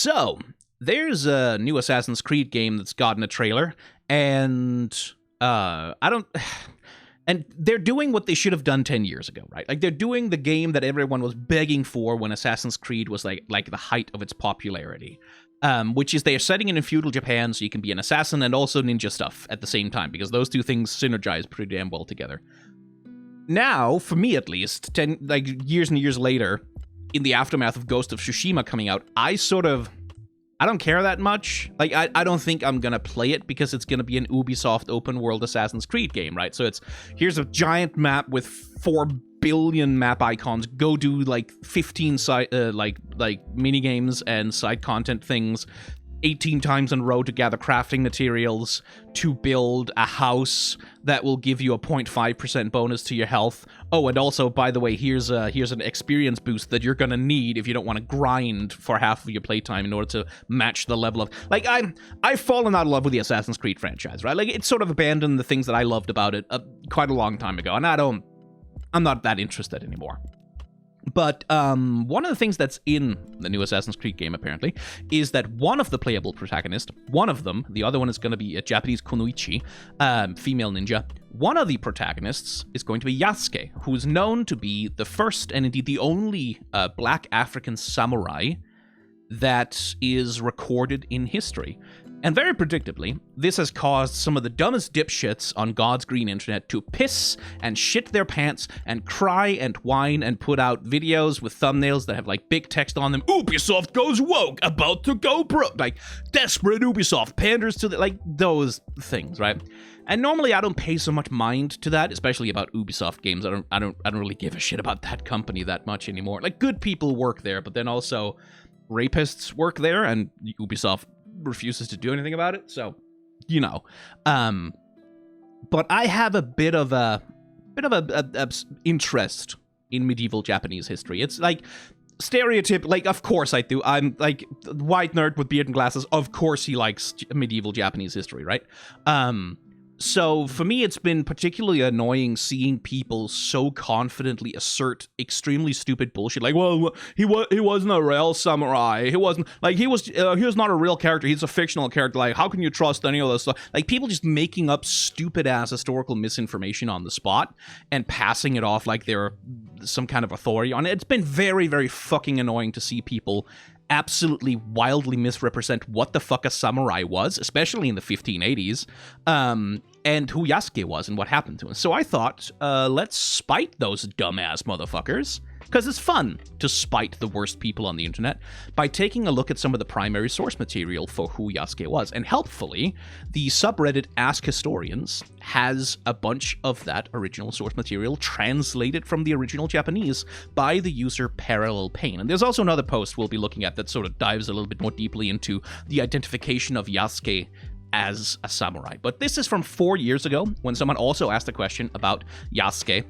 So, there's a new Assassin's Creed game that's gotten a trailer, and and they're doing what they should have done 10 years ago, right? Like, they're doing the game that everyone was begging for when Assassin's Creed was like the height of its popularity. Which is they are setting it in feudal Japan so you can be an assassin and also ninja stuff at the same time, because those two things synergize pretty damn well together. Now, for me at least, years and years later, in the aftermath of Ghost of Tsushima coming out, I don't care that much. Like, I don't think I'm gonna play it because it's gonna be an Ubisoft open world Assassin's Creed game, right? So here's a giant map with 4 billion map icons. Go do like 15 mini games and side content things 18 times in a row to gather crafting materials to build a house that will give you a 0.5% bonus to your health. Oh, and also, by the way, here's an experience boost that you're gonna need if you don't want to grind for half of your playtime in order to match the level of... Like, I've fallen out of love with the Assassin's Creed franchise, right? Like, it's sort of abandoned the things that I loved about it quite a long time ago, and I'm not that interested anymore. But one of the things that's in the new Assassin's Creed game, apparently, is that one of the playable protagonists, one of them, the other one is going to be a Japanese kunoichi, female ninja, one of the protagonists is going to be Yasuke, who is known to be the first and indeed the only black African samurai that is recorded in history. And very predictably, this has caused some of the dumbest dipshits on God's green internet to piss and shit their pants and cry and whine and put out videos with thumbnails that have like big text on them. Ubisoft goes woke, about to go broke. Like, desperate Ubisoft panders to like those things, right? And normally I don't pay so much mind to that, especially about Ubisoft games. I don't really give a shit about that company that much anymore. Like, good people work there, but then also rapists work there, and Ubisoft refuses to do anything about it, so you know. But I have a bit of a interest in medieval Japanese history. It's like stereotype, like, of course I do. I'm like white nerd with beard and glasses. Of course he likes medieval Japanese history, right? So for me, it's been particularly annoying seeing people so confidently assert extremely stupid bullshit, like, well, he wasn't a real samurai. He wasn't like he was not a real character. He's a fictional character. Like, how can you trust any of this stuff? Like, people just making up stupid ass historical misinformation on the spot and passing it off like they're some kind of authority on it. It's been very, very fucking annoying to see people absolutely wildly misrepresent what the fuck a samurai was, especially in the 1580s, and who Yasuke was and what happened to him. So I thought, let's spite those dumbass motherfuckers, because it's fun to spite the worst people on the internet by taking a look at some of the primary source material for who Yasuke was. And helpfully, the subreddit Ask Historians has a bunch of that original source material translated from the original Japanese by the user Parallel Pain. And there's also another post we'll be looking at that sort of dives a little bit more deeply into the identification of Yasuke as a samurai. But this is from 4 years ago, when someone also asked a question about Yasuke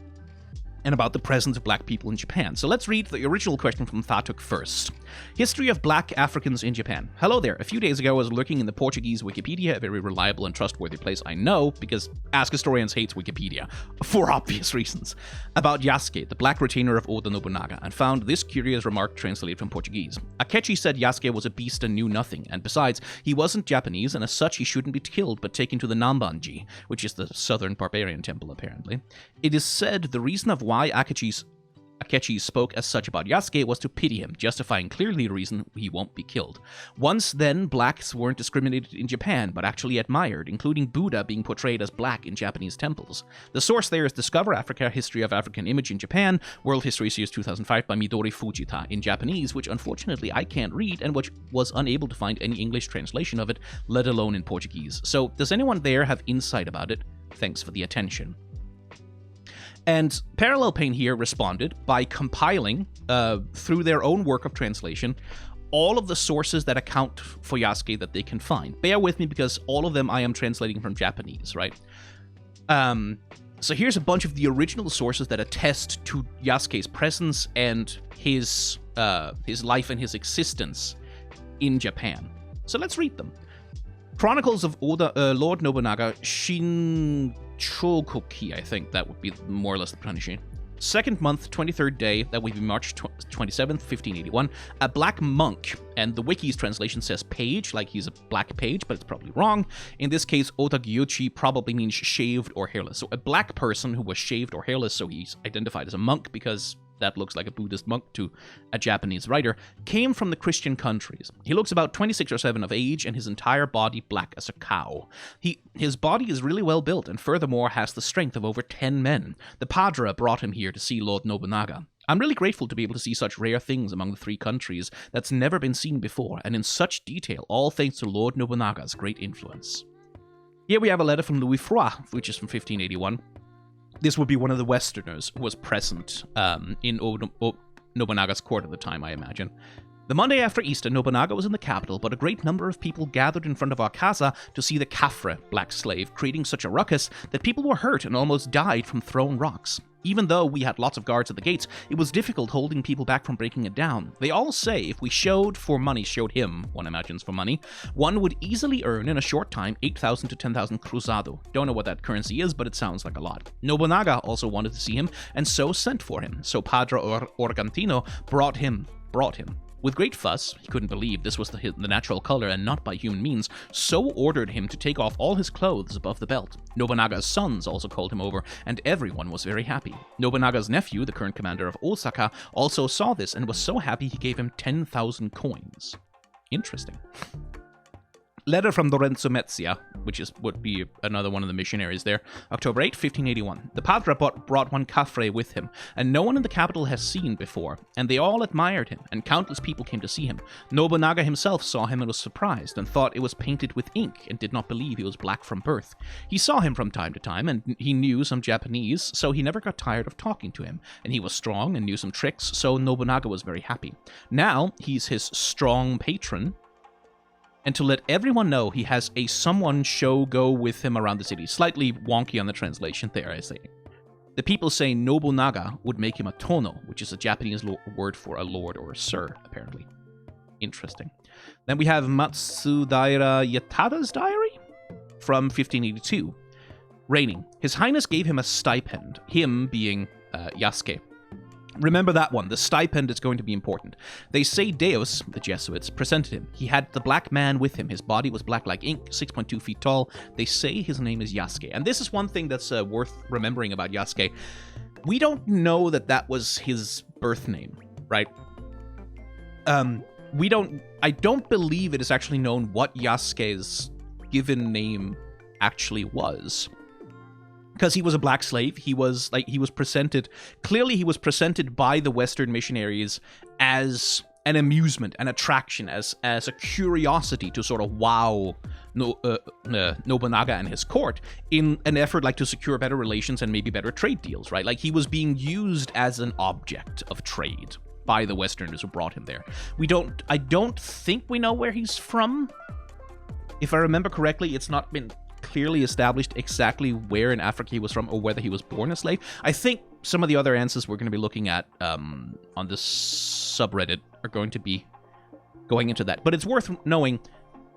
and about the presence of black people in Japan. So let's read the original question from Thatuk first. History of black Africans in Japan. Hello there. A few days ago I was looking in the Portuguese Wikipedia, a very reliable and trustworthy place I know, because Ask Historians hates Wikipedia, for obvious reasons, about Yasuke, the black retainer of Oda Nobunaga, and found this curious remark translated from Portuguese. Akechi said Yasuke was a beast and knew nothing, and besides, he wasn't Japanese, and as such he shouldn't be killed but taken to the Nambanji, which is the southern barbarian temple apparently. It is said the reason of why Akechi spoke as such about Yasuke was to pity him, justifying clearly the reason he won't be killed. Once then, blacks weren't discriminated in Japan, but actually admired, including Buddha being portrayed as black in Japanese temples. The source there is Discover Africa, History of African Image in Japan, World History Series 2005 by Midori Fujita, in Japanese, which unfortunately I can't read, and which was unable to find any English translation of it, let alone in Portuguese. So, does anyone there have insight about it? Thanks for the attention. And Parallel Pain here responded by compiling, through their own work of translation, all of the sources that account for Yasuke that they can find. Bear with me because all of them I am translating from Japanese, right? So here's a bunch of the original sources that attest to Yasuke's presence and his life and his existence in Japan. So let's read them. Chronicles of Lord Nobunaga Shinchokuki, I think that would be more or less the pronunciation. 2nd month, 23rd day, that would be March 27th, 1581, a black monk, and the wiki's translation says page, like he's a black page, but it's probably wrong. In this case, Otagyuchi probably means shaved or hairless. So a black person who was shaved or hairless, so he's identified as a monk because that looks like a Buddhist monk to a Japanese writer, came from the Christian countries. He looks about 26 or 7 of age, and his entire body black as a cow. His body is really well built, and furthermore has the strength of over 10 men. The Padre brought him here to see Lord Nobunaga. I'm really grateful to be able to see such rare things among the 3 countries that's never been seen before, and in such detail, all thanks to Lord Nobunaga's great influence. Here we have a letter from Louis Froid, which is from 1581. This would be one of the Westerners who was present in Nobunaga's court at the time, I imagine. The Monday after Easter, Nobunaga was in the capital, but a great number of people gathered in front of our casa to see the Kafre, black slave, creating such a ruckus that people were hurt and almost died from thrown rocks. Even though we had lots of guards at the gates, it was difficult holding people back from breaking it down. They all say if we showed him, one imagines for money, one would easily earn in a short time 8,000 to 10,000 cruzado. Don't know what that currency is, but it sounds like a lot. Nobunaga also wanted to see him, and so sent for him. So Padre Organtino brought him. With great fuss, he couldn't believe this was the natural color and not by human means, so ordered him to take off all his clothes above the belt. Nobunaga's sons also called him over, and everyone was very happy. Nobunaga's nephew, the current commander of Osaka, also saw this and was so happy he gave him 10,000 coins. Interesting. Letter from Lorenzo Mezzia, which would be another one of the missionaries there. October 8, 1581. The Padre brought one Kafre with him, and no one in the capital has seen before, and they all admired him, and countless people came to see him. Nobunaga himself saw him and was surprised, and thought it was painted with ink, and did not believe he was black from birth. He saw him from time to time, and he knew some Japanese, so he never got tired of talking to him, and he was strong and knew some tricks, so Nobunaga was very happy. Now, he's his strong patron, and to let everyone know he has a someone show go with him around the city. Slightly wonky on the translation there, I say. The people say Nobunaga would make him a tono, which is a Japanese word for a lord or a sir, apparently. Interesting. Then we have Matsudaira Yatada's diary from 1582. Reigning. His Highness gave him a stipend, him being Yasuke. Remember that one. The stipend is going to be important. They say Deus, the Jesuits, presented him. He had the black man with him. His body was black like ink, 6.2 feet tall. They say his name is Yasuke. And this is one thing that's worth remembering about Yasuke. We don't know that was his birth name, right? I don't believe it is actually known what Yasuke's given name actually was. Because he was a black slave, he was presented by the Western missionaries as an amusement, an attraction, as a curiosity to sort of wow Nobunaga and his court in an effort to secure better relations and maybe better trade deals, right? Like he was being used as an object of trade by the Westerners who brought him there. I don't think we know where he's from. If I remember correctly, it's not been clearly established exactly where in Africa he was from or whether he was born a slave. I think some of the other answers we're going to be looking at on this subreddit are going to be going into that. But it's worth knowing,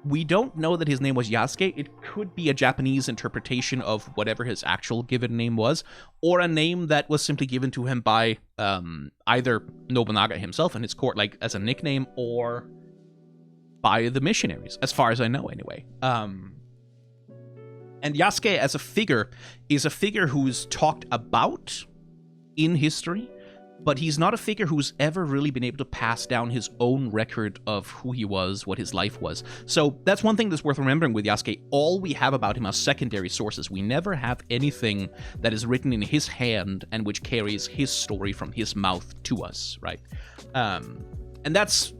we don't know that his name was Yasuke. It could be a Japanese interpretation of whatever his actual given name was, or a name that was simply given to him by either Nobunaga himself and his court, like as a nickname, or by the missionaries, as far as I know anyway. And Yasuke as a figure is a figure who's talked about in history, but he's not a figure who's ever really been able to pass down his own record of who he was, what his life was. So that's one thing that's worth remembering with Yasuke. All we have about him are secondary sources. We never have anything that is written in his hand and which carries his story from his mouth to us, right? And that's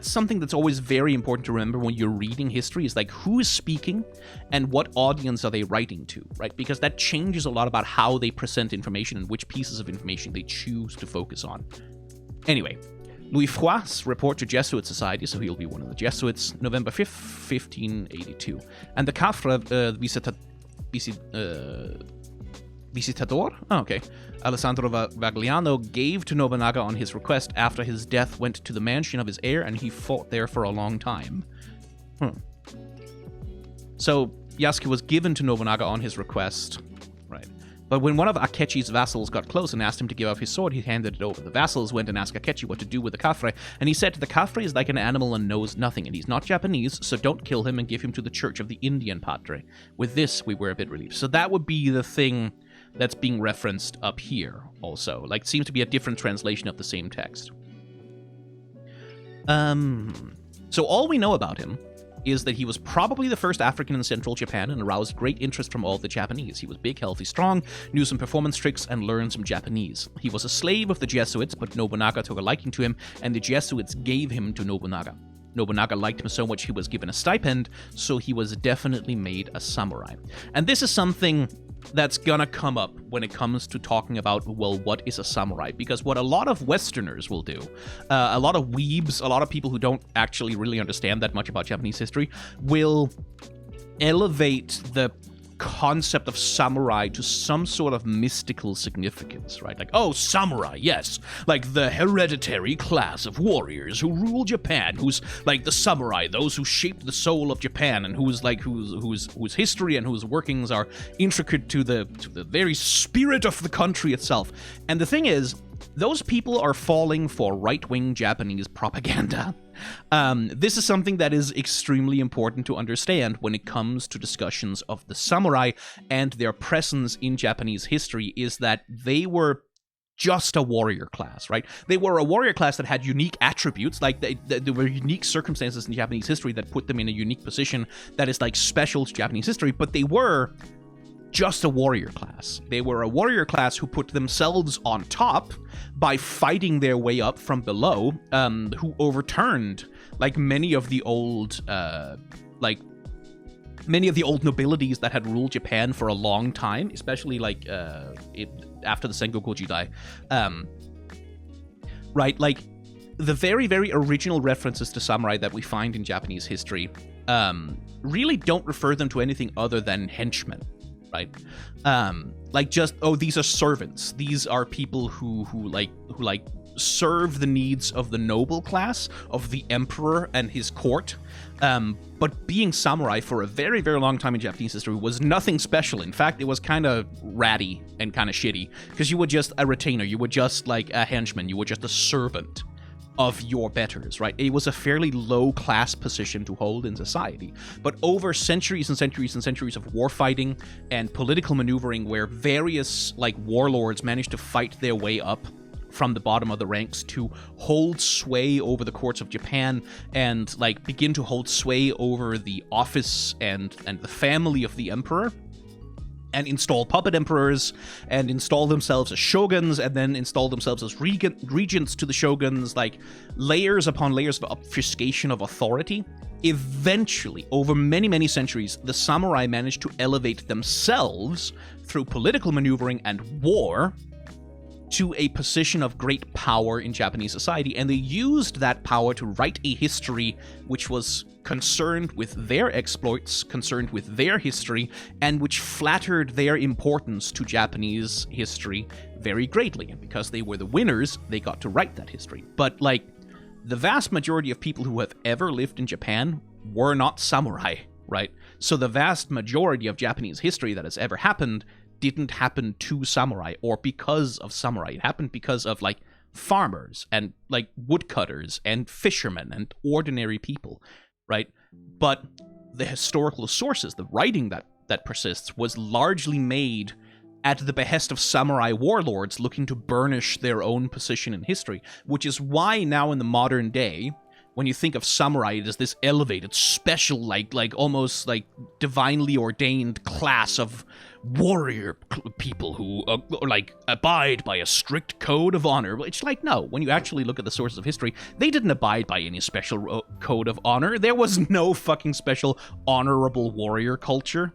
something that's always very important to remember when you're reading history, is who is speaking and what audience are they writing to, right? Because that changes a lot about how they present information and which pieces of information they choose to focus on. Anyway, Louis Froid's report to Jesuit Society, so he'll be one of the Jesuits, November 5th, 1582. And the Cafre Visitador? Oh, okay. Alessandro Vagliano gave to Nobunaga on his request after his death, went to the mansion of his heir, and he fought there for a long time. So, Yasuke was given to Nobunaga on his request. Right. But when one of Akechi's vassals got close and asked him to give up his sword, he handed it over. The vassals went and asked Akechi what to do with the Kafre, and he said, the Kafre is like an animal and knows nothing, and he's not Japanese, so don't kill him and give him to the church of the Indian Padre. With this, we were a bit relieved. So that would be the thing that's being referenced up here also. Like, it seems to be a different translation of the same text. So all we know about him is that he was probably the first African in central Japan and aroused great interest from all the Japanese. He was big, healthy, strong, knew some performance tricks, and learned some Japanese. He was a slave of the Jesuits, but Nobunaga took a liking to him, and the Jesuits gave him to Nobunaga. Nobunaga liked him so much he was given a stipend, so he was definitely made a samurai. And this is something that's gonna come up when it comes to talking about, well, what is a samurai? Because what a lot of Westerners will do, a lot of weebs, a lot of people who don't actually really understand that much about Japanese history, will elevate the concept of samurai to some sort of mystical significance, right? Like, oh, samurai, yes, like the hereditary class of warriors who rule Japan, who's like the samurai, those who shaped the soul of Japan, and whose history and whose workings are intricate to the very spirit of the country itself. And the thing is, those people are falling for right-wing Japanese propaganda. This is something that is extremely important to understand when it comes to discussions of the samurai and their presence in Japanese history, is that they were just a warrior class, right? They were a warrior class that had unique attributes, like there were unique circumstances in Japanese history that put them in a unique position that is like special to Japanese history, but they were just a warrior class. They were a warrior class who put themselves on top by fighting their way up from below, who overturned like many of the old nobilities that had ruled Japan for a long time, especially like after the Sengoku Jidai. Right, like the very, very original references to samurai that we find in Japanese history really don't refer them to anything other than henchmen. Right? Like just, oh, these are servants. These are people who serve the needs of the noble class, of the emperor and his court. But being samurai for a very, very long time in Japanese history was nothing special. In fact, it was kind of ratty and kind of shitty, because you were just a retainer. You were just like a henchman. You were just a servant of your betters, right? It was a fairly low-class position to hold in society. But over centuries and centuries and centuries of war fighting and political maneuvering, where various like warlords managed to fight their way up from the bottom of the ranks to hold sway over the courts of Japan and like begin to hold sway over the office and the family of the emperor, and install puppet emperors, and install themselves as shoguns, and then install themselves as regents to the shoguns, like layers upon layers of obfuscation of authority. Eventually, over many, many centuries, the samurai managed to elevate themselves through political maneuvering and war to a position of great power in Japanese society, and they used that power to write a history which was concerned with their exploits, concerned with their history, and which flattered their importance to Japanese history very greatly. And because they were the winners, they got to write that history. But, like, the vast majority of people who have ever lived in Japan were not samurai, right? So the vast majority of Japanese history that has ever happened didn't happen to samurai or because of samurai. It happened because of, like, farmers and, like, woodcutters and fishermen and ordinary people, right? But the historical sources, the writing that persists, was largely made at the behest of samurai warlords looking to burnish their own position in history, which is why now in the modern day, when you think of samurai, it is this elevated, special, like almost like divinely ordained class of warrior people who like abide by a strict code of honor. It's like, no, when you actually look at the sources of history, they didn't abide by any special code of honor. There was no fucking special honorable warrior culture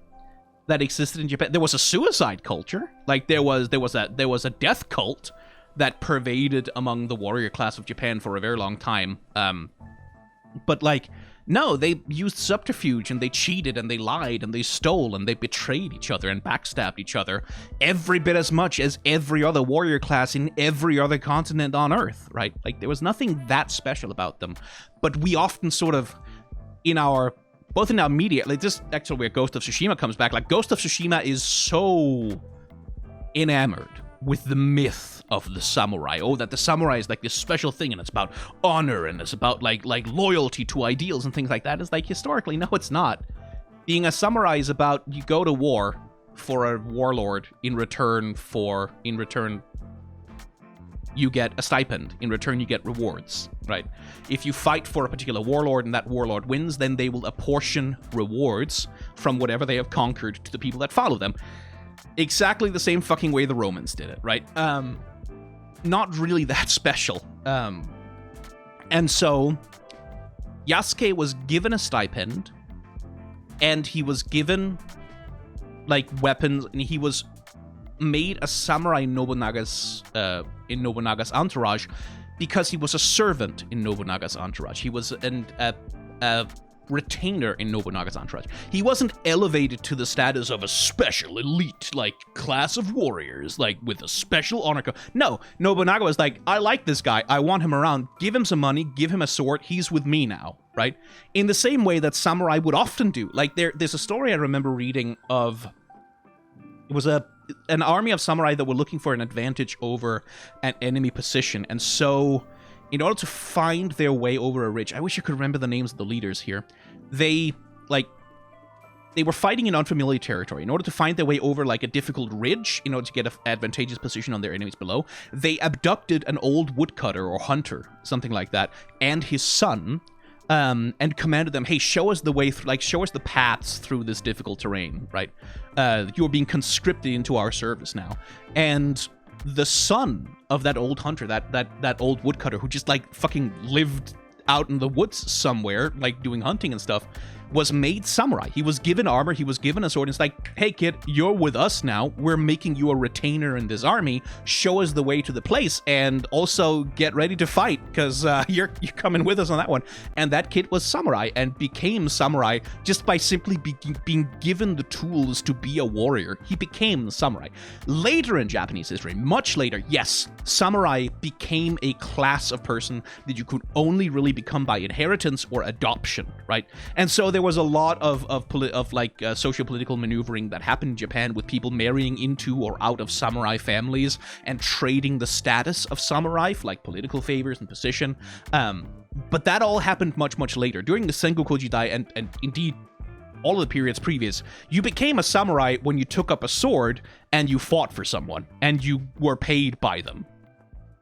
that existed in Japan. There was a suicide culture. Like there was a death cult that pervaded among the warrior class of Japan for a very long time. But like, no, they used subterfuge and they cheated and they lied and they stole and they betrayed each other and backstabbed each other every bit as much as every other warrior class in every other continent on Earth, right? Like, there was nothing that special about them. But we often sort of, both in our media, like this actually where Ghost of Tsushima comes back, like Ghost of Tsushima is so enamored with the myth of the samurai. Oh, that the samurai is like this special thing, and it's about honor, and it's about like loyalty to ideals and things like that. It's like, historically, no, it's not. Being a samurai is about, you go to war for a warlord, in return you get a stipend. In return, you get rewards, right? If you fight for a particular warlord and that warlord wins, then they will apportion rewards from whatever they have conquered to the people that follow them. Exactly the same fucking way the Romans did it, right? Not really that special. And so, Yasuke was given a stipend, and he was given, like, weapons, and he was made a samurai in Nobunaga's entourage because he was a servant in Nobunaga's entourage. He was a retainer in Nobunaga's entourage. He wasn't elevated to the status of a special elite, like, class of warriors, like, with a special honor code. No, Nobunaga was like, I like this guy, I want him around, give him some money, give him a sword, he's with me now, right? In the same way that samurai would often do. Like, there's a story I remember reading of, it was an army of samurai that were looking for an advantage over an enemy position, and so in order to find their way over a ridge, I wish I could remember the names of the leaders here, they were fighting in unfamiliar territory. In order to find their way over, like, a difficult ridge, in order to get an advantageous position on their enemies below, they abducted an old woodcutter or hunter, something like that, and his son, and commanded them, hey, show us the way, show us the paths through this difficult terrain, right? You are being conscripted into our service now. And the son of that old hunter, that old woodcutter who just, like, fucking lived out in the woods somewhere, like, doing hunting and stuff, was made samurai. He was given armor, he was given a sword, and it's like, hey kid, you're with us now, we're making you a retainer in this army, show us the way to the place, and also get ready to fight, because you're coming with us on that one. And that kid was samurai, and became samurai just by simply being given the tools to be a warrior. He became samurai. Later in Japanese history, much later, yes, samurai became a class of person that you could only really become by inheritance or adoption, right? And so there was a lot of socio-political maneuvering that happened in Japan, with people marrying into or out of samurai families and trading the status of samurai for, like, political favors and position. But that all happened much, much later. During the Sengoku Jidai and indeed all of the periods previous, you became a samurai when you took up a sword and you fought for someone and you were paid by them.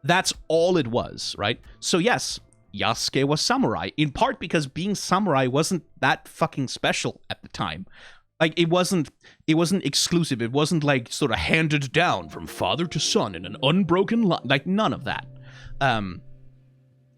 That's all it was, right? So yes, Yasuke was samurai, in part because being samurai wasn't that fucking special at the time. Like, it wasn't exclusive. It wasn't, like, sort of handed down from father to son in an unbroken line. Like, none of that.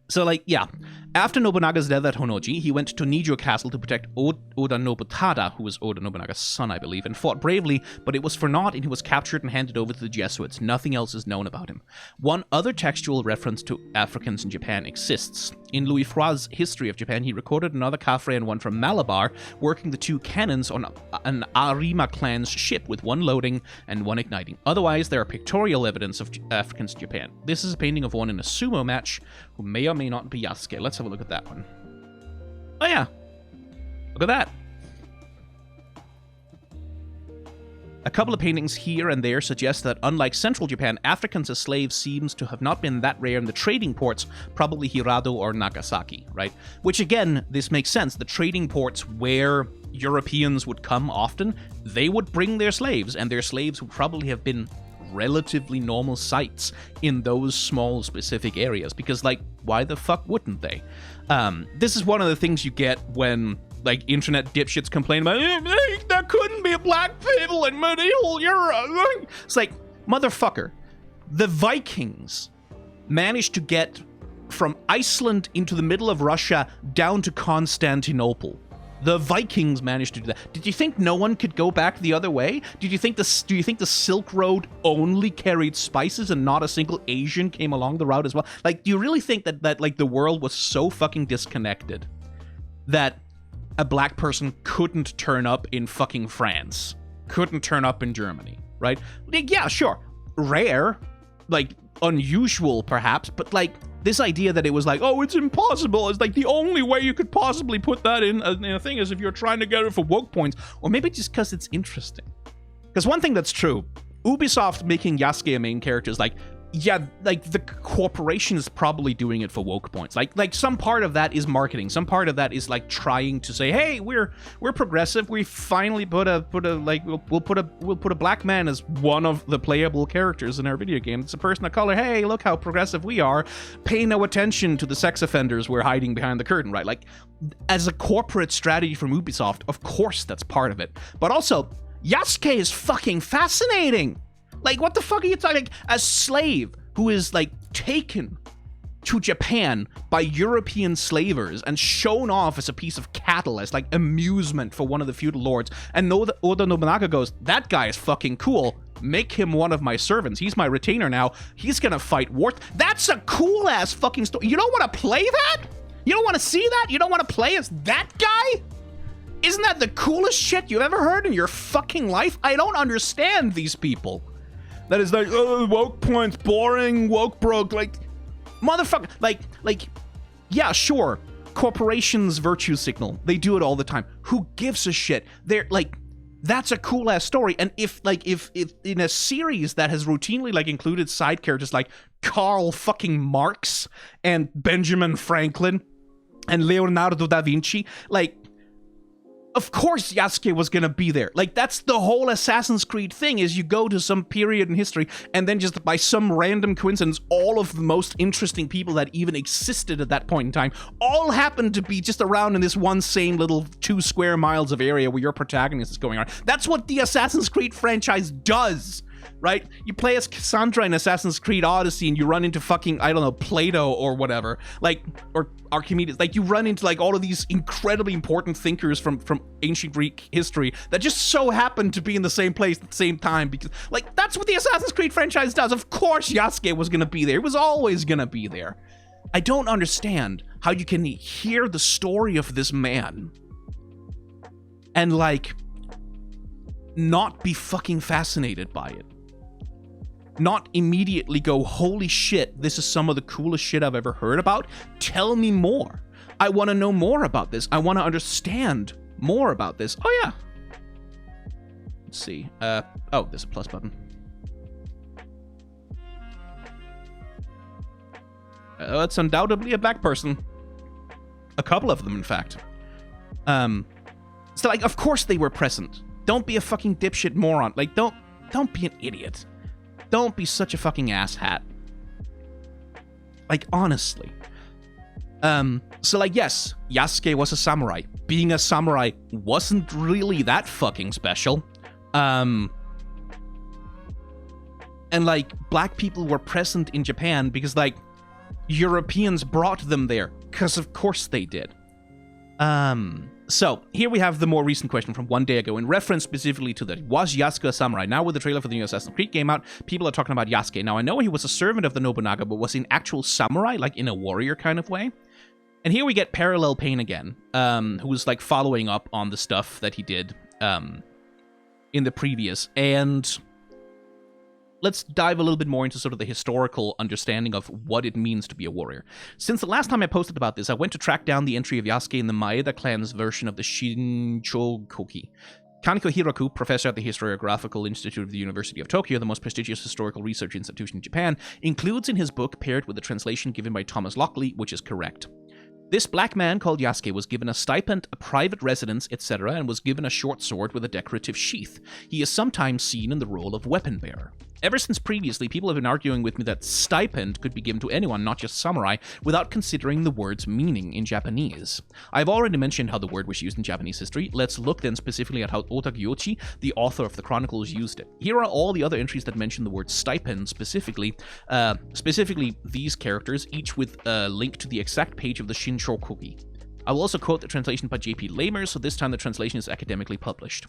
So, like, yeah. After Nobunaga's death at Honnoji, he went to Nijo Castle to protect Oda Nobutada, who was Oda Nobunaga's son, I believe, and fought bravely, but it was for naught, and he was captured and handed over to the Jesuits. Nothing else is known about him. One other textual reference to Africans in Japan exists. In Louis Froi's History of Japan, he recorded another Kafre and one from Malabar, working the two cannons on an Arima clan's ship, with one loading and one igniting. Otherwise, there are pictorial evidence of Africans in Japan. This is a painting of one in a sumo match, who may or may not be Yasuke. Let's have a look at that one. Oh yeah, look at that. A couple of paintings here and there suggest that, unlike central Japan, Africans as slaves seems to have not been that rare in the trading ports, probably Hirado or Nagasaki, right? Which, again, this makes sense. The trading ports where Europeans would come often, they would bring their slaves, and their slaves would probably have been relatively normal sights in those small specific areas, because, like, why the fuck wouldn't they? This is one of the things you get when, like, internet dipshits complain about, there couldn't be black people in medieval Europe. It's like, motherfucker, the Vikings managed to get from Iceland into the middle of Russia down to Constantinople. The Vikings managed to do that. Did you think no one could go back the other way? Do you think the Silk Road only carried spices and not a single Asian came along the route as well? Like, do you really think that like, the world was so fucking disconnected that a black person couldn't turn up in fucking France, couldn't turn up in Germany, right? Like, yeah, sure, rare, like, unusual perhaps, but, like, this idea that it was like, oh, it's impossible, it's like the only way you could possibly put that in a thing is if you're trying to get it for woke points, or maybe just because it's interesting. Because one thing that's true Ubisoft making Yasuke a main character is like, yeah, like the corporation is probably doing it for woke points. Like some part of that is marketing. Some part of that is like trying to say, hey, we're progressive. We finally put a like we'll put a black man as one of the playable characters in our video game. It's a person of color. Hey, look how progressive we are. Pay no attention to the sex offenders we're hiding behind the curtain, right? Like, as a corporate strategy from Ubisoft, of course that's part of it. But also, Yasuke is fucking fascinating. Like, what the fuck are you talking? Like, a slave who is, like, taken to Japan by European slavers and shown off as a piece of cattle, as, like, amusement for one of the feudal lords. And Oda Nobunaga goes, that guy is fucking cool. Make him one of my servants. He's my retainer now. He's gonna fight war. That's a cool-ass fucking story. You don't want to play that? You don't want to see that? You don't want to play as that guy? Isn't that the coolest shit you've ever heard in your fucking life? I don't understand these people. That is like, oh, woke points, boring, woke broke, like, motherfucker, like, yeah, sure, corporations virtue signal, they do it all the time. Who gives a shit? They're like, that's a cool ass story. And if in a series that has routinely like included side characters like Karl fucking Marx and Benjamin Franklin and Leonardo da Vinci, like, of course Yasuke was gonna be there. Like, that's the whole Assassin's Creed thing, is you go to some period in history and then just by some random coincidence, all of the most interesting people that even existed at that point in time all happen to be just around in this one same little 2 square miles of area where your protagonist is going on. That's what the Assassin's Creed franchise does, right? You play as Cassandra in Assassin's Creed Odyssey and you run into fucking, I don't know, Plato or whatever, like, or Archimedes. Like, you run into like all of these incredibly important thinkers from ancient Greek history that just so happen to be in the same place at the same time, because like, that's what the Assassin's Creed franchise does. Of course Yasuke was gonna be there. It was always gonna be there. I don't understand how you can hear the story of this man and like not be fucking fascinated by it. Not immediately go, holy shit, this is some of the coolest shit I've ever heard about. Tell me more. I want to know more about this. I want to understand more about this. Oh, yeah. Let's see. Oh, there's a plus button. It's undoubtedly a black person. A couple of them, in fact. So, like, of course they were present. Don't be a fucking dipshit moron. Like, don't be an idiot. Don't be such a fucking asshat. Like, honestly. So, like, yes, Yasuke was a samurai. Being a samurai wasn't really that fucking special. And, like, black people were present in Japan because, like, Europeans brought them there. Because of course they did. So, here we have the more recent question from one day ago in reference specifically to that. Was Yasuke a samurai? Now with the trailer for the new Assassin's Creed came out, people are talking about Yasuke. Now, I know he was a servant of the Nobunaga, but was he an actual samurai, like in a warrior kind of way? And here we get Parallel Pain again, who was like following up on the stuff that he did in the previous. And let's dive a little bit more into sort of the historical understanding of what it means to be a warrior. Since the last time I posted about this, I went to track down the entry of Yasuke in the Maeda clan's version of the Shinchokoki. Kaneko Hiroku, professor at the Historiographical Institute of the University of Tokyo, the most prestigious historical research institution in Japan, includes in his book, paired with a translation given by Thomas Lockley, which is correct. This black man called Yasuke was given a stipend, a private residence, etc., and was given a short sword with a decorative sheath. He is sometimes seen in the role of weapon bearer. Ever since previously, people have been arguing with me that stipend could be given to anyone, not just samurai, without considering the word's meaning in Japanese. I've already mentioned how the word was used in Japanese history. Let's look then specifically at how Ota Gyochi, the author of the Chronicles, used it. Here are all the other entries that mention the word stipend specifically. Specifically these characters, each with a link to the exact page of the Shinchokoki. I will also quote the translation by J.P. Lamers, so this time the translation is academically published.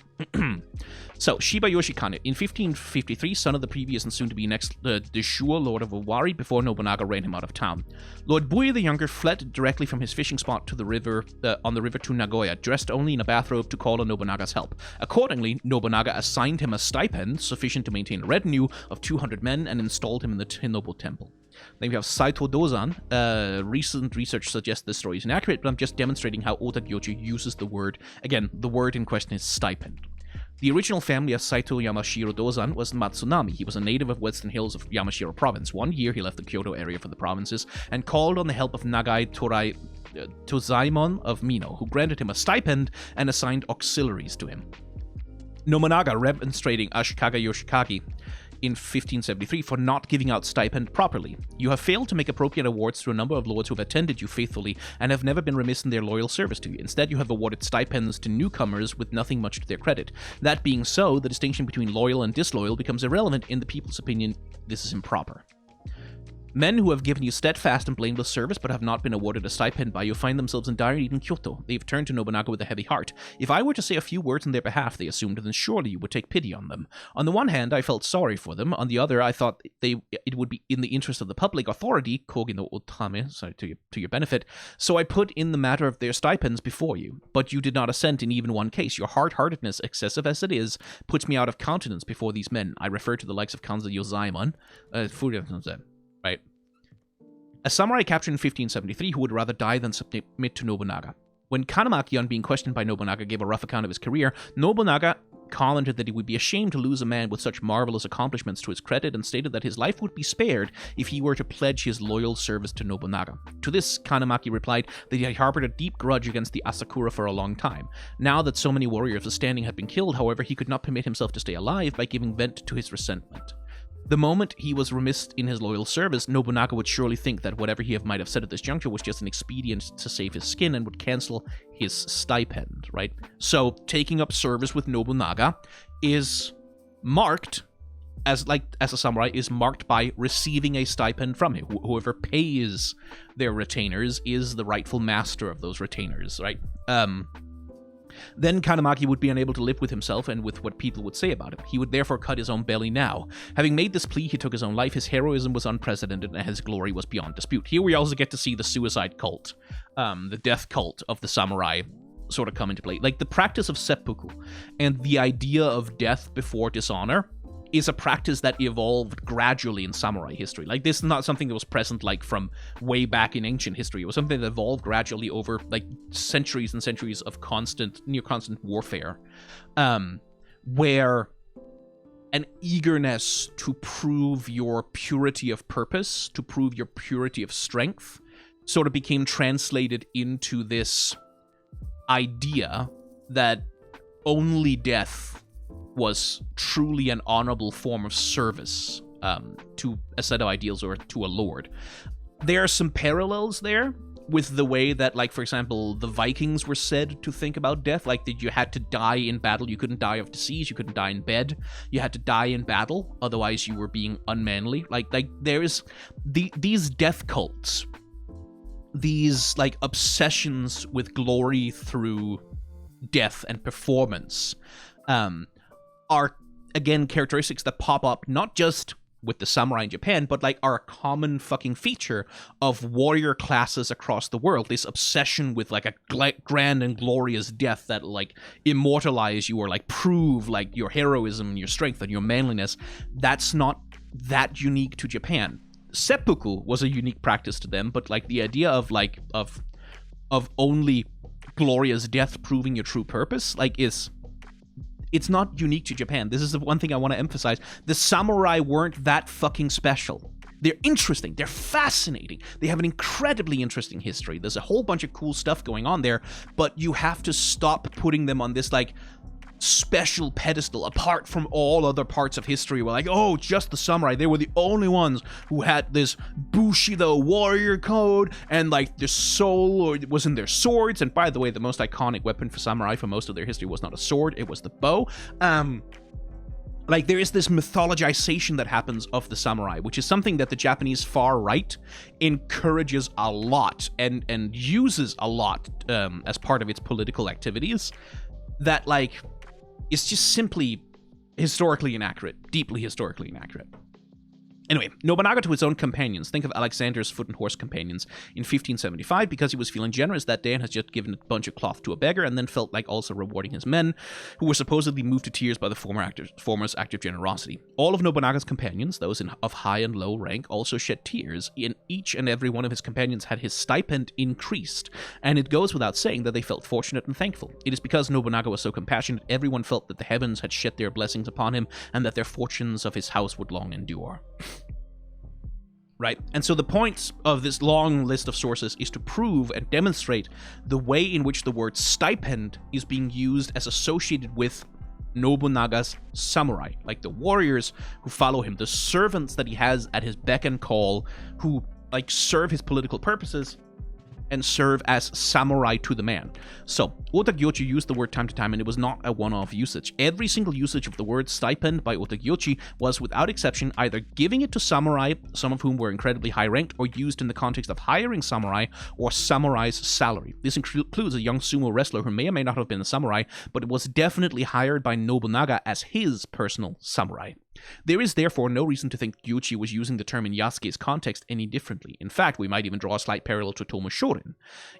So, Shiba Yoshikane, in 1553, son of the previous and soon-to-be next Deshua, Lord of Owari, before Nobunaga ran him out of town. Lord Buya the Younger fled directly from his fishing spot to the river, on the river to Nagoya, dressed only in a bathrobe to call on Nobunaga's help. Accordingly, Nobunaga assigned him a stipend sufficient to maintain a retinue of 200 men and installed him in the Tenobu Temple. Then we have Saito Dozan. Recent research suggests this story is inaccurate, but I'm just demonstrating how Ota Gyochi uses the word. Again, the word in question is stipend. The original family of Saito Yamashiro Dozan was Matsunami. He was a native of Western Hills of Yamashiro Province. One year, he left the Kyoto area for the provinces and called on the help of Nagai Tozaimon of Mino, who granted him a stipend and assigned auxiliaries to him. Nobunaga remonstrating Ashikaga Yoshikage in 1573 for not giving out stipend properly. You have failed to make appropriate awards to a number of lords who have attended you faithfully and have never been remiss in their loyal service to you. Instead, you have awarded stipends to newcomers with nothing much to their credit. That being so, the distinction between loyal and disloyal becomes irrelevant. In the people's opinion, this is improper. Men who have given you steadfast and blameless service but have not been awarded a stipend by you find themselves in dire need in Kyoto. They've turned to Nobunaga with a heavy heart. If I were to say a few words on their behalf, they assumed, then surely you would take pity on them. On the one hand, I felt sorry for them. On the other, I thought it would be in the interest of the public authority, Kogi no Otame, sorry, to your benefit, so I put in the matter of their stipends before you. But you did not assent in even one case. Your hard-heartedness, excessive as it is, puts me out of countenance before these men. I refer to the likes of Kanza Yozaemon, right? A samurai captured in 1573 who would rather die than submit to Nobunaga. When Kanamaki, on being questioned by Nobunaga, gave a rough account of his career, Nobunaga commented that he would be ashamed to lose a man with such marvelous accomplishments to his credit and stated that his life would be spared if he were to pledge his loyal service to Nobunaga. To this, Kanamaki replied that he had harbored a deep grudge against the Asakura for a long time. Now that so many warriors of standing had been killed, however, he could not permit himself to stay alive by giving vent to his resentment. The moment he was remiss in his loyal service, Nobunaga would surely think that whatever he might have said at this juncture was just an expedient to save his skin and would cancel his stipend, right? So, taking up service with Nobunaga is marked as a samurai is marked by receiving a stipend from him. Whoever pays their retainers is the rightful master of those retainers, right? Then Kanamaki would be unable to live with himself and with what people would say about him. He would therefore cut his own belly now. Having made this plea, he took his own life. His heroism was unprecedented, and his glory was beyond dispute. Here we also get to see the suicide cult, the death cult of the samurai sort of come into play. Like, the practice of seppuku and the idea of death before dishonor is a practice that evolved gradually in samurai history. Like, this is not something that was present, like, from way back in ancient history. It was something that evolved gradually over, like, centuries and centuries of near constant warfare, where an eagerness to prove your purity of purpose, to prove your purity of strength, sort of became translated into this idea that only death was truly an honorable form of service to a set of ideals or to a lord. There are some parallels there with the way that, like, for example, the Vikings were said to think about death, like that you had to die in battle. You couldn't die of disease, you couldn't die in bed, you had to die in battle, otherwise you were being unmanly. Like there is these death cults, these, like, obsessions with glory through death and performance, are, again, characteristics that pop up not just with the samurai in Japan, but, like, are a common fucking feature of warrior classes across the world. This obsession with, like, a grand and glorious death that, like, immortalize you or, like, prove, like, your heroism and your strength and your manliness. That's not that unique to Japan. Seppuku was a unique practice to them, but, like, the idea of, like, of only glorious death proving your true purpose, like, it's not unique to Japan. This is the one thing I want to emphasize. The samurai weren't that fucking special. They're interesting. They're fascinating. They have an incredibly interesting history. There's a whole bunch of cool stuff going on there, but you have to stop putting them on this, like, special pedestal apart from all other parts of history. We're like, oh, just the samurai. They were the only ones who had this Bushido warrior code, and, like, their soul was in their swords. And by the way, the most iconic weapon for samurai for most of their history was not a sword, it was the bow. Like, there is this mythologization that happens of the samurai, which is something that the Japanese far right encourages a lot and uses a lot as part of its political activities, that, like, it's just simply historically inaccurate, deeply historically inaccurate. Anyway, Nobunaga to his own companions. Think of Alexander's foot and horse companions in 1575 because he was feeling generous that day and has just given a bunch of cloth to a beggar and then felt like also rewarding his men, who were supposedly moved to tears by the former's act of generosity. All of Nobunaga's companions, those of high and low rank, also shed tears, and each and every one of his companions had his stipend increased, and it goes without saying that they felt fortunate and thankful. It is because Nobunaga was so compassionate, everyone felt that the heavens had shed their blessings upon him and that their fortunes of his house would long endure. Right? And so the point of this long list of sources is to prove and demonstrate the way in which the word stipend is being used as associated with Nobunaga's samurai, like the warriors who follow him, the servants that he has at his beck and call, who like serve his political purposes and serve as samurai to the man. So, Otagyochi used the word time to time, and it was not a one-off usage. Every single usage of the word stipend by Otagyochi was, without exception, either giving it to samurai, some of whom were incredibly high-ranked, or used in the context of hiring samurai, or samurai's salary. This includes a young sumo wrestler who may or may not have been a samurai, but was definitely hired by Nobunaga as his personal samurai. There is therefore no reason to think Gyuchi was using the term in Yasuke's context any differently. In fact, we might even draw a slight parallel to Tomoshorin.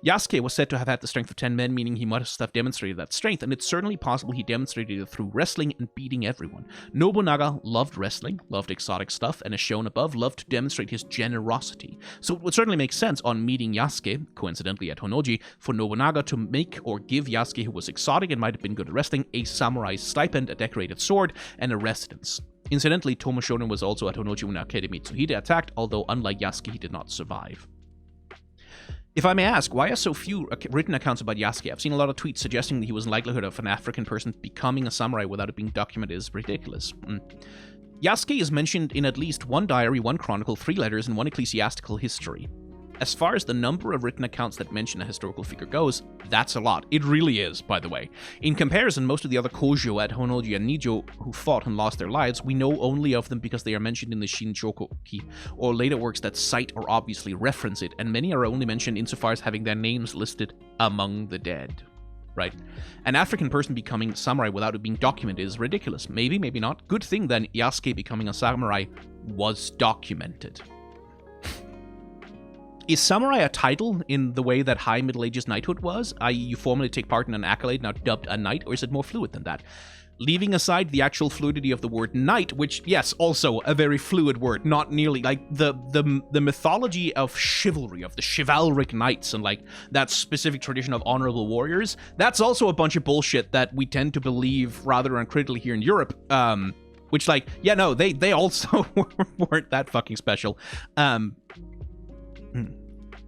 Yasuke was said to have had the strength of 10 men, meaning he must have demonstrated that strength, and it's certainly possible he demonstrated it through wrestling and beating everyone. Nobunaga loved wrestling, loved exotic stuff, and as shown above, loved to demonstrate his generosity. So it would certainly make sense on meeting Yasuke, coincidentally at Honnoji, for Nobunaga to make or give Yasuke, who was exotic and might have been good at wrestling, a samurai's stipend, a decorated sword, and a residence. Incidentally, Tomoshorin was also at Honnoji when Akede Mitsuhide attacked, although unlike Yasuke, he did not survive. If I may ask, why are so few written accounts about Yasuke? I've seen a lot of tweets suggesting that he was in likelihood of an African person becoming a samurai without it being documented is ridiculous. Yasuke is mentioned in at least one diary, one chronicle, 3 letters, and one ecclesiastical history. As far as the number of written accounts that mention a historical figure goes, that's a lot. It really is, by the way. In comparison, most of the other Kojo at Honnoji and Nijo who fought and lost their lives, we know only of them because they are mentioned in the Shinchokoki, or later works that cite or obviously reference it, and many are only mentioned insofar as having their names listed among the dead. Right? An African person becoming samurai without it being documented is ridiculous. Maybe, maybe not. Good thing then Yasuke becoming a samurai was documented. Is samurai a title in the way that high Middle Ages knighthood was, i.e. you formally take part in an accolade now dubbed a knight, or is it more fluid than that? Leaving aside the actual fluidity of the word knight, which, yes, also a very fluid word, not nearly, like, the mythology of chivalry, of the chivalric knights, and, like, that specific tradition of honorable warriors, that's also a bunch of bullshit that we tend to believe rather uncritically here in Europe, which, like, yeah, no, they also weren't that fucking special.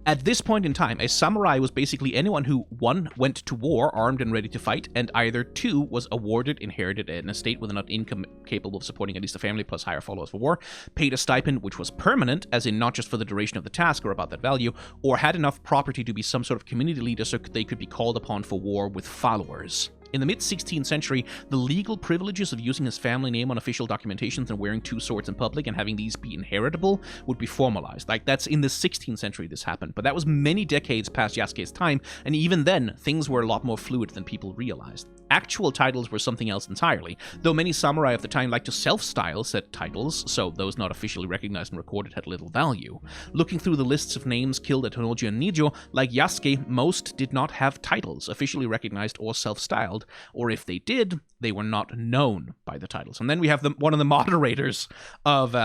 At this point in time, a samurai was basically anyone who, 1, went to war armed and ready to fight, and either 2, was awarded, inherited an estate with enough income capable of supporting at least a family plus hire followers for war, paid a stipend which was permanent, as in not just for the duration of the task or about that value, or had enough property to be some sort of community leader so they could be called upon for war with followers. In the mid-16th century, the legal privileges of using his family name on official documentations and wearing 2 swords in public and having these be inheritable would be formalized. Like, that's in the 16th century this happened, but that was many decades past Yasuke's time, and even then, things were a lot more fluid than people realized. Actual titles were something else entirely, though many samurai of the time liked to self-style said titles, so those not officially recognized and recorded had little value. Looking through the lists of names killed at Honnoji and Nijo, like Yasuke, most did not have titles, officially recognized or self-styled, or if they did, they were not known by the titles. And then we have one of the moderators of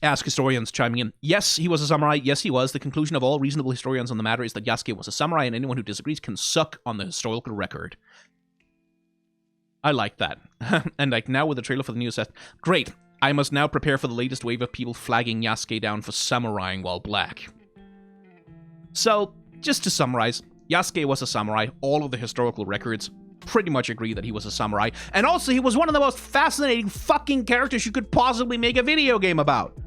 Ask Historians chiming in. Yes, he was a samurai. Yes, he was. The conclusion of all reasonable historians on the matter is that Yasuke was a samurai, and anyone who disagrees can suck on the historical record. I like that. And like now with the trailer for the new set, great. I must now prepare for the latest wave of people flagging Yasuke down for samuraiing while black. So, just to summarize, Yasuke was a samurai. All of the historical records pretty much agree that he was a samurai. And also, he was one of the most fascinating fucking characters you could possibly make a video game about.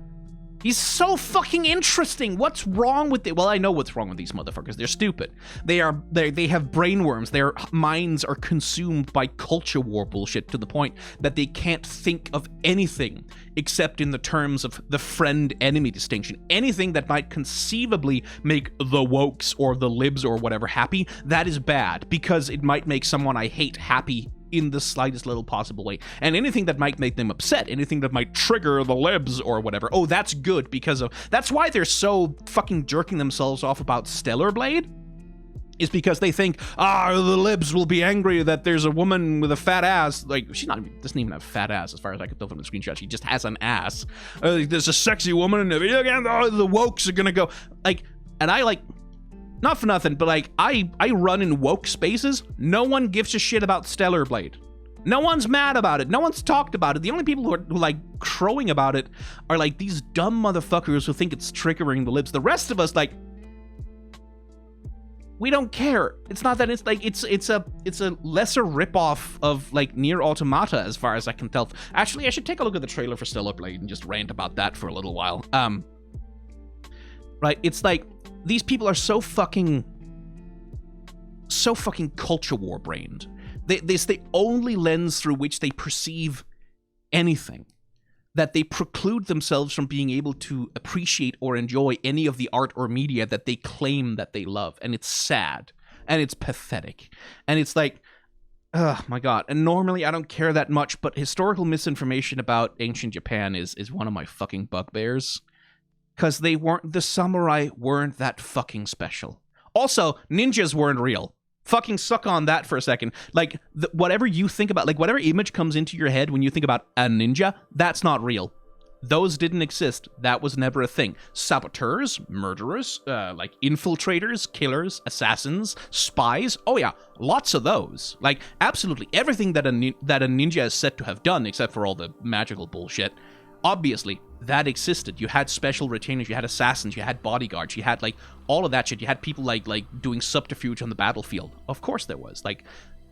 He's so fucking interesting. What's wrong with it? Well, I know what's wrong with these motherfuckers. They're stupid. They have brainworms. Their minds are consumed by culture war bullshit to the point that they can't think of anything except in the terms of the friend-enemy distinction. Anything that might conceivably make the wokes or the libs or whatever happy, that is bad because it might make someone I hate happy in the slightest little possible way. And anything that might make them upset, anything that might trigger the libs or whatever, oh, that's good because of... That's why they're so fucking jerking themselves off about Stellar Blade, is because they think, the libs will be angry that there's a woman with a fat ass. Like, doesn't even have a fat ass as far as I could tell from the screenshot. She just has an ass. There's a sexy woman in the video game. The wokes are gonna go. Like, and I like... Not for nothing, but like, I run in woke spaces. No one gives a shit about Stellar Blade. No one's mad about it. No one's talked about it. The only people who are like crowing about it are like these dumb motherfuckers who think it's triggering the libs. The rest of us, like, we don't care. It's not that it's like it's a lesser ripoff of like Nier Automata as far as I can tell. Actually, I should take a look at the trailer for Stellar Blade and just rant about that for a little while. Right? It's like these people are so fucking culture war brained. It's the only lens through which they perceive anything, that they preclude themselves from being able to appreciate or enjoy any of the art or media that they claim that they love. And it's sad. And it's pathetic. And it's like, oh my god. And normally I don't care that much, but historical misinformation about ancient Japan is one of my fucking bugbears. Because the samurai weren't that fucking special. Also, ninjas weren't real. Fucking suck on that for a second. Like, whatever you think about, like, whatever image comes into your head when you think about a ninja, that's not real. Those didn't exist. That was never a thing. Saboteurs, murderers, like, infiltrators, killers, assassins, spies. Oh yeah, lots of those. Like, absolutely everything that a ninja is said to have done, except for all the magical bullshit. Obviously, that existed. You had special retainers, you had assassins, you had bodyguards, you had, like, all of that shit. You had people, like doing subterfuge on the battlefield. Of course there was. Like,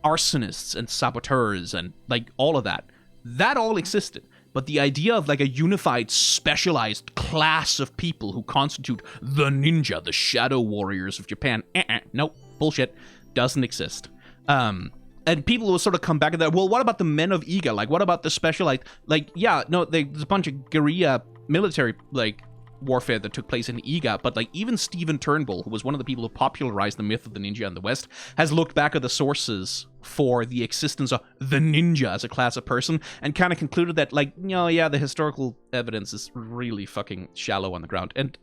arsonists and saboteurs and, like, all of that. That all existed. But the idea of, like, a unified, specialized class of people who constitute the ninja, the shadow warriors of Japan, nope, bullshit, doesn't exist. And people will sort of come back at that. Well, what about the men of Iga? Like, what about the specialized? Like, yeah, no, there's a bunch of guerrilla military, like, warfare that took place in Iga. But, like, even Stephen Turnbull, who was one of the people who popularized the myth of the ninja in the West, has looked back at the sources for the existence of the ninja as a class of person and kind of concluded that, like, you know, yeah, the historical evidence is really fucking shallow on the ground. And,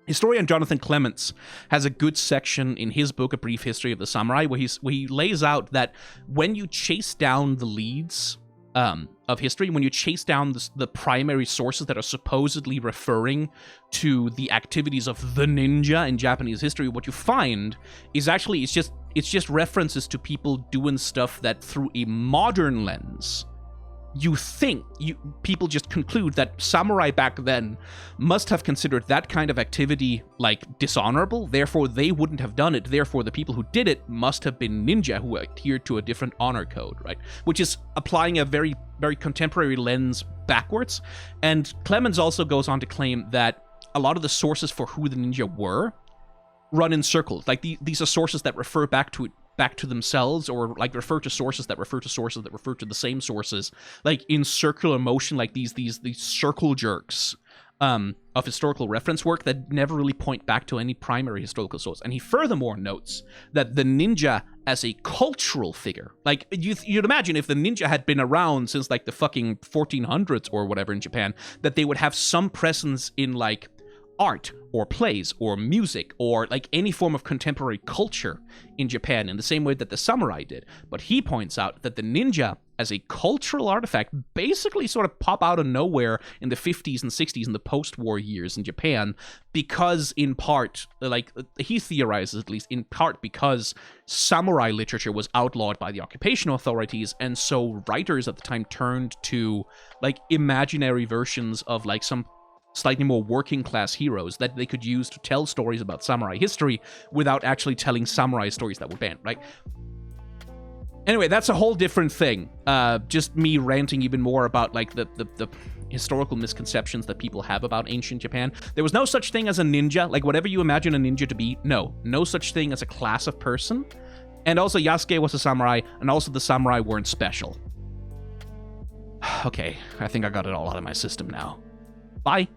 historian Jonathan Clements has a good section in his book, A Brief History of the Samurai, where he lays out that when you chase down the leads of history, when you chase down the primary sources that are supposedly referring to the activities of the ninja in Japanese history, what you find is actually it's just references to people doing stuff that through a modern lens people just conclude that samurai back then must have considered that kind of activity like dishonorable, therefore they wouldn't have done it, therefore the people who did it must have been ninja who adhered to a different honor code, right? Which is applying a very, very contemporary lens backwards. And Clemens also goes on to claim that a lot of the sources for who the ninja were run in circles. Like these are sources that refer back to themselves, or like refer to sources that refer to sources that refer to the same sources, like in circular motion, like these circle jerks of historical reference work that never really point back to any primary historical source. And he furthermore notes that the ninja as a cultural figure, like you'd imagine if the ninja had been around since like the fucking 1400s or whatever in Japan, that they would have some presence in like art or plays or music or like any form of contemporary culture in Japan in the same way that the samurai did. But he points out that the ninja as a cultural artifact basically sort of pop out of nowhere in the 50s and 60s in the post-war years in Japan because in part, like he theorizes at least, in part because samurai literature was outlawed by the occupation authorities, and so writers at the time turned to like imaginary versions of like some slightly more working class heroes that they could use to tell stories about samurai history without actually telling samurai stories that were banned, right? Anyway, that's a whole different thing. Just me ranting even more about like the historical misconceptions that people have about ancient Japan. There was no such thing as a ninja, like whatever you imagine a ninja to be, no such thing as a class of person. And also Yasuke was a samurai, and also the samurai weren't special. Okay, I think I got it all out of my system now. Bye.